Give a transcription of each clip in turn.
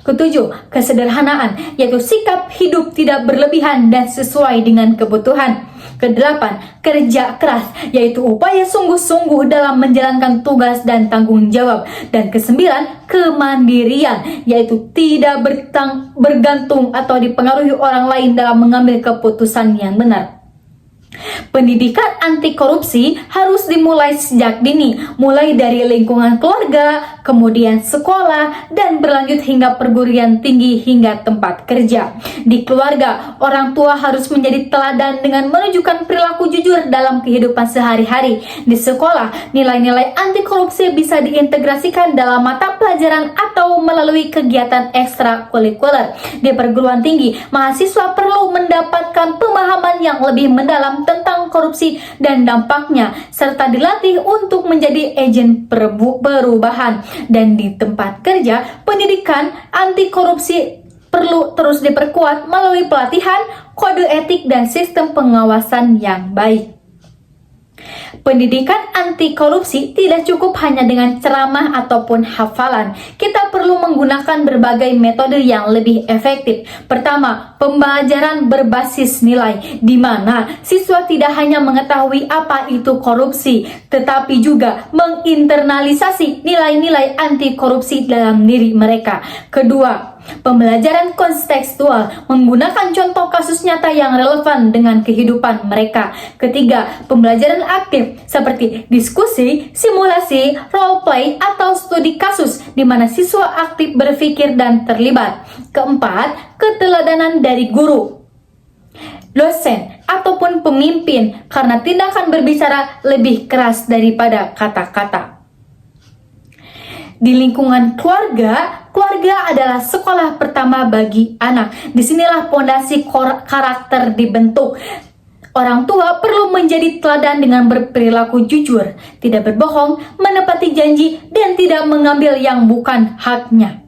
Ketujuh, kesederhanaan, yaitu sikap hidup tidak berlebihan dan sesuai dengan kebutuhan. Kedelapan, kerja keras, yaitu upaya sungguh-sungguh dalam menjalankan tugas dan tanggung jawab. Dan kesembilan, kemandirian, yaitu tidak bergantung atau dipengaruhi orang lain dalam mengambil keputusan yang benar. Pendidikan anti korupsi harus dimulai sejak dini, mulai dari lingkungan keluarga, kemudian sekolah, dan berlanjut hingga perguruan tinggi hingga tempat kerja. Di keluarga, orang tua harus menjadi teladan dengan menunjukkan perilaku jujur dalam kehidupan sehari-hari. Di sekolah, nilai-nilai anti korupsi bisa diintegrasikan dalam mata pelajaran atau melalui kegiatan ekstrakurikuler. Di perguruan tinggi, mahasiswa perlu mendapatkan pemahaman yang lebih mendalam tentang korupsi dan dampaknya, serta dilatih untuk menjadi agen perubahan. Dan di tempat kerja, pendidikan anti korupsi perlu terus diperkuat melalui pelatihan, kode etik, dan sistem pengawasan yang baik. Pendidikan anti korupsi tidak cukup hanya dengan ceramah ataupun hafalan. Kita perlu menggunakan berbagai metode yang lebih efektif. Pertama, pembelajaran berbasis nilai, di mana siswa tidak hanya mengetahui apa itu korupsi, tetapi juga menginternalisasi nilai-nilai anti korupsi dalam diri mereka. Kedua, pembelajaran kontekstual, menggunakan contoh kasus nyata yang relevan dengan kehidupan mereka. Ketiga, pembelajaran aktif seperti diskusi, simulasi, role play, atau studi kasus di mana siswa aktif berpikir dan terlibat. Keempat, keteladanan dari guru, dosen, ataupun pemimpin karena tindakan berbicara lebih keras daripada kata-kata. Di lingkungan keluarga adalah sekolah pertama bagi anak. Disinilah pondasi karakter dibentuk. Orang tua perlu menjadi teladan dengan berperilaku jujur, tidak berbohong, menepati janji, dan tidak mengambil yang bukan haknya.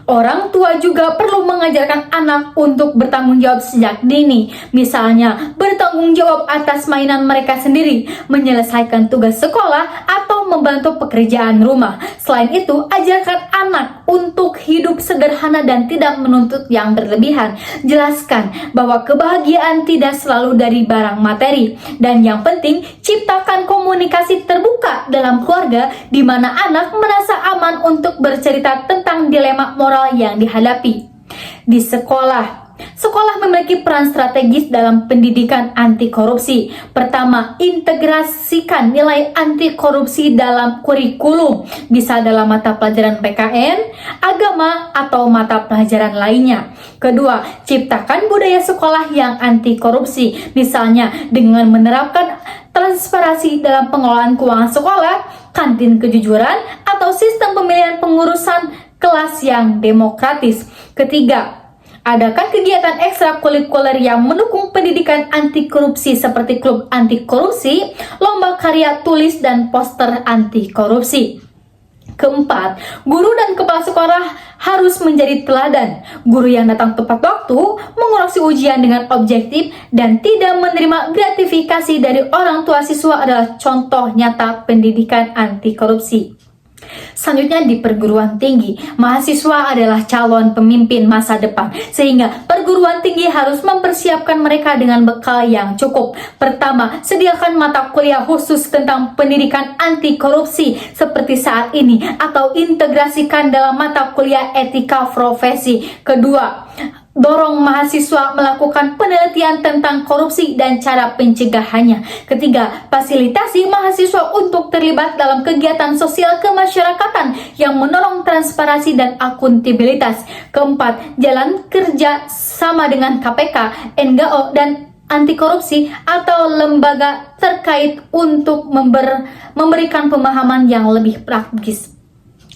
Orang tua juga perlu mengajarkan anak untuk bertanggung jawab sejak dini. Misalnya, bertanggung jawab atas mainan mereka sendiri, menyelesaikan tugas sekolah, atau membantu pekerjaan rumah. Selain itu, ajarkan anak untuk hidup sederhana dan tidak menuntut yang berlebihan. Jelaskan bahwa kebahagiaan tidak selalu dari barang materi. Dan yang penting, ciptakan komunikasi terbuka dalam keluarga di mana anak merasa aman untuk bercerita tentang dilema moral yang dihadapi. Di sekolah memiliki peran strategis dalam pendidikan anti korupsi. Pertama, integrasikan nilai anti korupsi dalam kurikulum, bisa dalam mata pelajaran PKN, agama, atau mata pelajaran lainnya. Kedua, ciptakan budaya sekolah yang anti korupsi, misalnya dengan menerapkan transparansi dalam pengelolaan keuangan sekolah, kantin kejujuran, atau sistem pemilihan pengurusan kelas yang demokratis. Ketiga, adakan kegiatan ekstrakurikuler yang mendukung pendidikan anti korupsi seperti klub anti korupsi, lomba karya tulis, dan poster anti korupsi. Keempat, guru dan kepala sekolah harus menjadi teladan. Guru yang datang tepat waktu, mengurusi ujian dengan objektif, dan tidak menerima gratifikasi dari orang tua siswa adalah contoh nyata pendidikan anti korupsi. Selanjutnya, di perguruan tinggi, mahasiswa adalah calon pemimpin masa depan, sehingga perguruan tinggi harus mempersiapkan mereka dengan bekal yang cukup. Pertama, sediakan mata kuliah khusus tentang pendidikan anti korupsi seperti saat ini, atau integrasikan dalam mata kuliah etika profesi. Kedua, dorong mahasiswa melakukan penelitian tentang korupsi dan cara pencegahannya. Ketiga, fasilitasi mahasiswa untuk terlibat dalam kegiatan sosial kemasyarakatan yang mendorong transparansi dan akuntabilitas. Keempat, jalan kerja sama dengan KPK, NGO, dan anti korupsi atau lembaga terkait untuk memberikan pemahaman yang lebih praktis.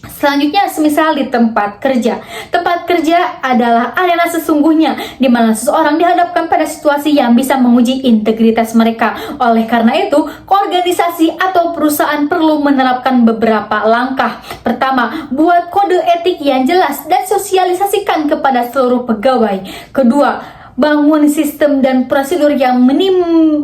Selanjutnya, semisal di tempat kerja. Tempat kerja adalah arena sesungguhnya di mana seseorang dihadapkan pada situasi yang bisa menguji integritas mereka. Oleh karena itu, organisasi atau perusahaan perlu menerapkan beberapa langkah. Pertama, buat kode etik yang jelas dan sosialisasikan kepada seluruh pegawai. Kedua, bangun sistem dan prosedur yang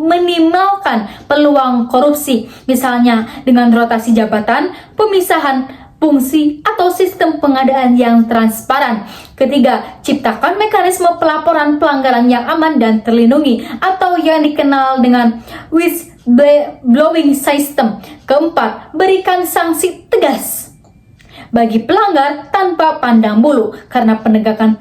minimalkan peluang korupsi, misalnya dengan rotasi jabatan, pemisahan fungsi atau sistem pengadaan yang transparan. Ketiga, ciptakan mekanisme pelaporan pelanggaran yang aman dan terlindungi atau yang dikenal dengan whistleblowing system. Keempat, berikan sanksi tegas bagi pelanggar tanpa pandang bulu, karena penegakan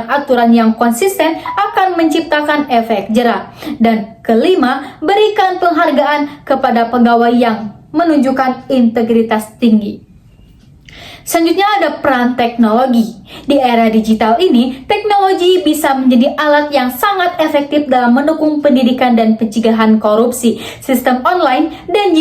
aturan yang konsisten akan menciptakan efek jera. Dan kelima, berikan penghargaan kepada pegawai yang menunjukkan integritas tinggi. Selanjutnya ada peran teknologi. Di era digital ini, teknologi bisa menjadi alat yang sangat efektif dalam mendukung pendidikan dan pencegahan korupsi. Sistem online dan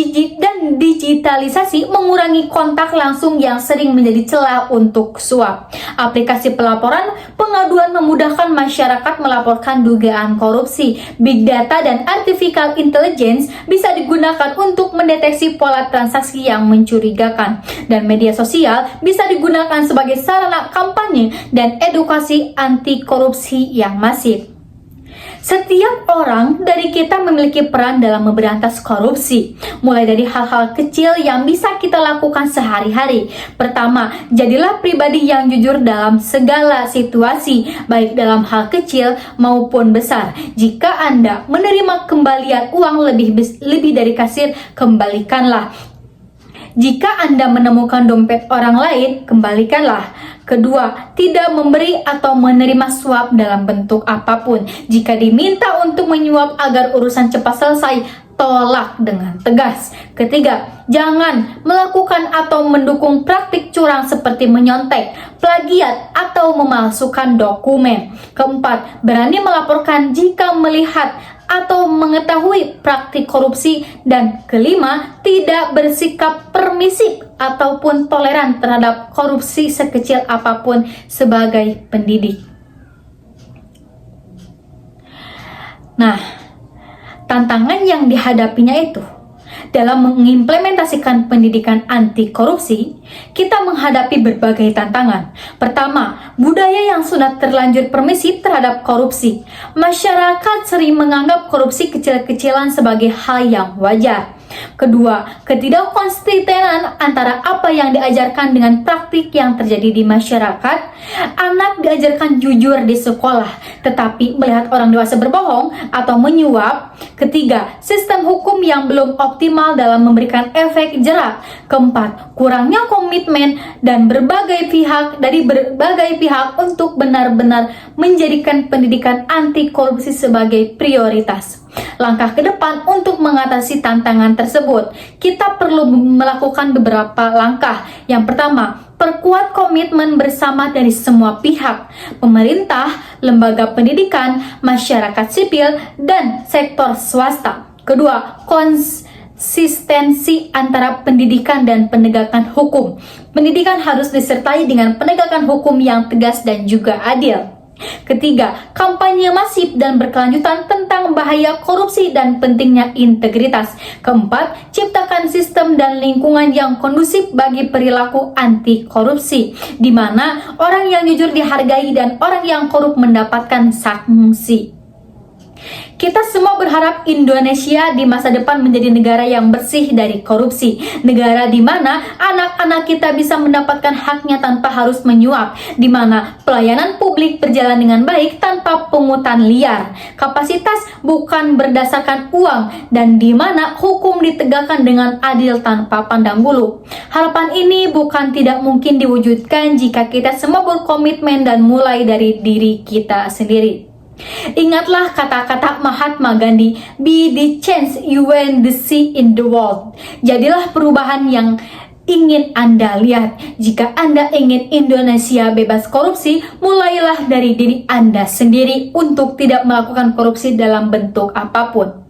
digitalisasi mengurangi kontak langsung yang sering menjadi celah untuk suap. Aplikasi pelaporan pengaduan memudahkan masyarakat melaporkan dugaan korupsi. Big data dan artificial intelligence bisa digunakan untuk mendeteksi pola transaksi yang mencurigakan. Dan media sosial bisa digunakan sebagai sarana kampanye dan edukasi anti korupsi yang masif. Setiap orang dari kita memiliki peran dalam memberantas korupsi, mulai dari hal-hal kecil yang bisa kita lakukan sehari-hari. Pertama, jadilah pribadi yang jujur dalam segala situasi, baik dalam hal kecil maupun besar. Jika Anda menerima kembalian uang lebih dari kasir, kembalikanlah. Jika Anda menemukan dompet orang lain, kembalikanlah. Kedua, tidak memberi atau menerima suap dalam bentuk apapun. Jika diminta untuk menyuap agar urusan cepat selesai, tolak dengan tegas. Ketiga, jangan melakukan atau mendukung praktik curang seperti menyontek, plagiat, atau memalsukan dokumen. Keempat, berani melaporkan jika melihat atau mengetahui praktik korupsi. Dan kelima, tidak bersikap permisif ataupun toleran terhadap korupsi sekecil apapun sebagai pendidik. Nah, tantangan yang dihadapinya itu dalam mengimplementasikan pendidikan anti korupsi, kita menghadapi berbagai tantangan. Pertama, budaya yang sudah terlanjur permisif terhadap korupsi. Masyarakat sering menganggap korupsi kecil-kecilan sebagai hal yang wajar. Kedua, ketidakkonsistenan antara apa yang diajarkan dengan praktik yang terjadi di masyarakat. Anak diajarkan jujur di sekolah, tetapi melihat orang dewasa berbohong atau menyuap. Ketiga, sistem hukum yang belum optimal dalam memberikan efek jera. Keempat, kurangnya komitmen dan berbagai pihak untuk benar-benar menjadikan pendidikan anti korupsi sebagai prioritas. Langkah ke depan untuk mengatasi tantangan tersebut, kita perlu melakukan beberapa langkah. Yang pertama, perkuat komitmen bersama dari semua pihak, pemerintah, lembaga pendidikan, masyarakat sipil, dan sektor swasta. Kedua, konsistensi antara pendidikan dan penegakan hukum. Pendidikan harus disertai dengan penegakan hukum yang tegas dan juga adil. Ketiga, kampanye masif dan berkelanjutan tentang bahaya korupsi dan pentingnya integritas. Keempat, ciptakan sistem dan lingkungan yang kondusif bagi perilaku anti korupsi, di mana orang yang jujur dihargai dan orang yang korup mendapatkan sanksi. Kita semua berharap Indonesia di masa depan menjadi negara yang bersih dari korupsi. Negara di mana anak-anak kita bisa mendapatkan haknya tanpa harus menyuap. Di mana pelayanan publik berjalan dengan baik tanpa pungutan liar. Kapasitas bukan berdasarkan uang. Dan di mana hukum ditegakkan dengan adil tanpa pandang bulu. Harapan ini bukan tidak mungkin diwujudkan jika kita semua berkomitmen dan mulai dari diri kita sendiri. Ingatlah kata-kata Mahatma Gandhi, be the change you want to see in the world. Jadilah perubahan yang ingin Anda lihat. Jika Anda ingin Indonesia bebas korupsi, mulailah dari diri Anda sendiri untuk tidak melakukan korupsi dalam bentuk apapun.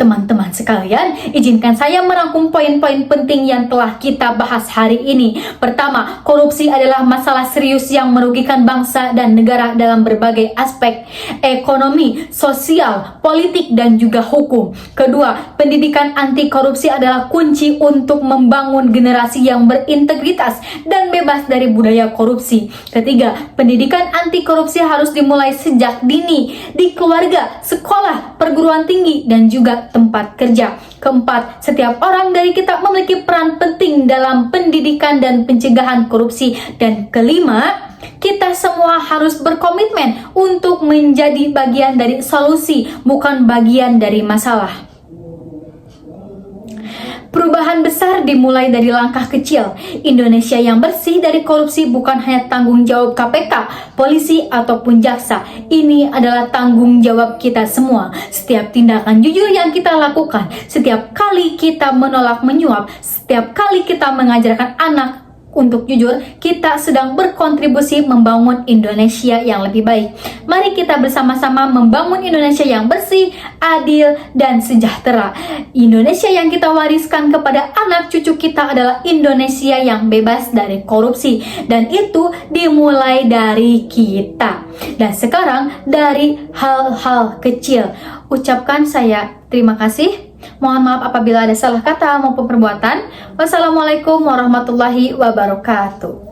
Teman-teman sekalian, izinkan saya merangkum poin-poin penting yang telah kita bahas hari ini. Pertama, korupsi adalah masalah serius yang merugikan bangsa dan negara dalam berbagai aspek ekonomi, sosial, politik, dan juga hukum. Kedua, pendidikan anti korupsi adalah kunci untuk membangun generasi yang berintegritas dan bebas dari budaya korupsi. Ketiga, pendidikan anti korupsi harus dimulai sejak dini, di keluarga, sekolah, perguruan tinggi, dan juga juga tempat kerja. Keempat, setiap orang dari kita memiliki peran penting dalam pendidikan dan pencegahan korupsi. Dan kelima, kita semua harus berkomitmen untuk menjadi bagian dari solusi, bukan bagian dari masalah. Perubahan besar dimulai dari langkah kecil. Indonesia yang bersih dari korupsi bukan hanya tanggung jawab KPK, polisi, ataupun jaksa. Ini adalah tanggung jawab kita semua. Setiap tindakan jujur yang kita lakukan, setiap kali kita menolak menyuap, setiap kali kita mengajarkan anak untuk jujur, kita sedang berkontribusi membangun Indonesia yang lebih baik. Mari kita bersama-sama membangun Indonesia yang bersih, adil, dan sejahtera. Indonesia yang kita wariskan kepada anak cucu kita adalah Indonesia yang bebas dari korupsi. Dan itu dimulai dari kita. Dan sekarang dari hal-hal kecil. Ucapkan saya terima kasih. Mohon maaf apabila ada salah kata maupun perbuatan. Wassalamualaikum warahmatullahi wabarakatuh.